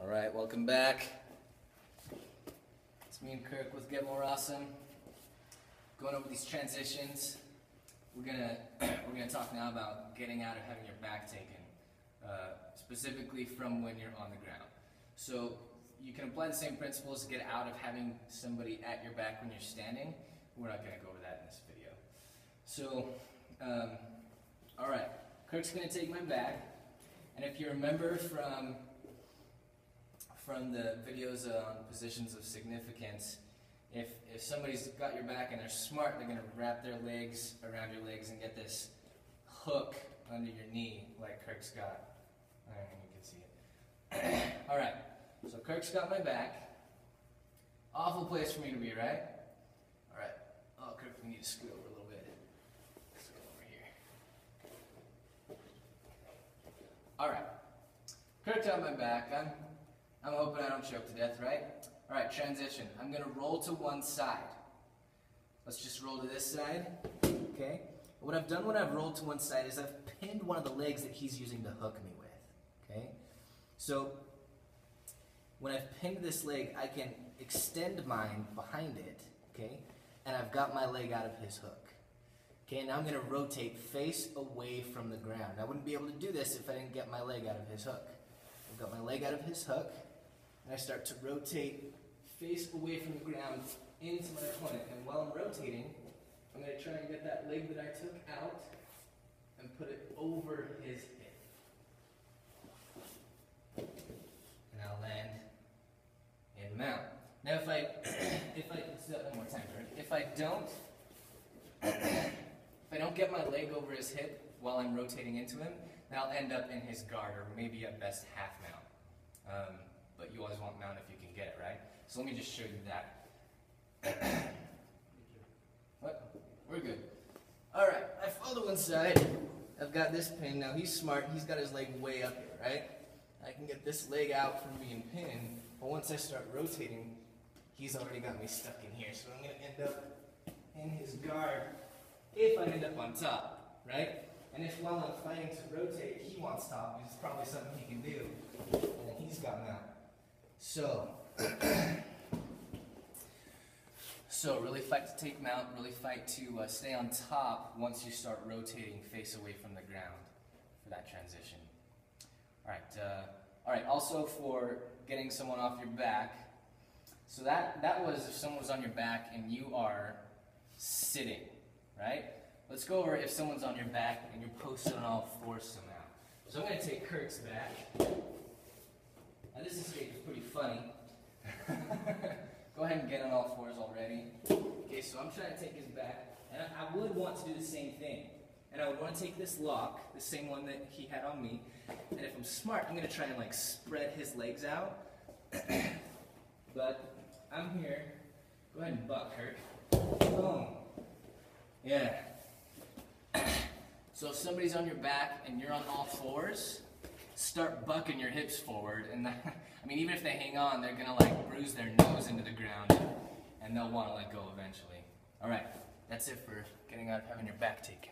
Alright, welcome back. It's me and Kirk with Get More Awesome. Going over these transitions. We're gonna talk now about getting out of having your back taken, specifically from when you're on the ground. So you can apply the same principles to get out of having somebody at your back when you're standing. We're not gonna go over that in this video. So, alright, Kirk's gonna take my back, and if you remember from the videos on positions of significance, if somebody's got your back and they're smart, they're going to wrap their legs around your legs and get this hook under your knee like Kirk's got. I don't know if you can see it. Alright, so Kirk's got my back. Awful place for me to be, right? Alright. Oh, Kirk, we need to scoot over a little bit. Let's go over here. Alright. Kirk's got my back. I'm hoping I don't choke to death, right? Alright, transition. I'm going to roll to one side. Let's just roll to this side. Okay? What I've done when I've rolled to one side is I've pinned one of the legs that he's using to hook me with. Okay? So, when I've pinned this leg, I can extend mine behind it. Okay? And I've got my leg out of his hook. Okay, now I'm going to rotate face away from the ground. I wouldn't be able to do this if I didn't get my leg out of his hook. I've got my leg out of his hook. And I start to rotate face away from the ground into my opponent. And while I'm rotating, I'm going to try and get that leg that I took out and put it over his hip. And I'll land and mount. Now if I let's do that one more time, if I don't get my leg over his hip while I'm rotating into him, then I'll end up in his guard, or maybe at best half mount. But you always want mount if you can get it, right? So let me just show you that. What? We're good. Alright, I fall to one side. I've got this pin. Now he's smart. He's got his leg way up here, right? I can get this leg out from being pinned, but once I start rotating, he's already got me stuck in here. So I'm going to end up in his guard if I end up on top, right? And if while I'm fighting to rotate, he wants top, which is probably something he can do, and he's got mount. So really fight to take mount, really fight to stay on top once you start rotating face away from the ground for that transition. Alright, also for getting someone off your back, so that was if someone was on your back and you are sitting, right? Let's go over if someone's on your back and you're posted on all fours somehow. So I'm going to take Kirk's back. Now this escape is pretty funny. Go ahead and get on all fours already. Okay, so I'm trying to take his back, and I would want to do the same thing. And I would want to take this lock, the same one that he had on me, and if I'm smart, I'm going to try and like spread his legs out. But I'm here. Go ahead and buck, Kirk. Boom. Yeah. So if somebody's on your back and you're on all fours, start bucking your hips forward, and I mean, even if they hang on, they're gonna like bruise their nose into the ground, and they'll want to let go eventually. All right, that's it for getting out of having your back taken.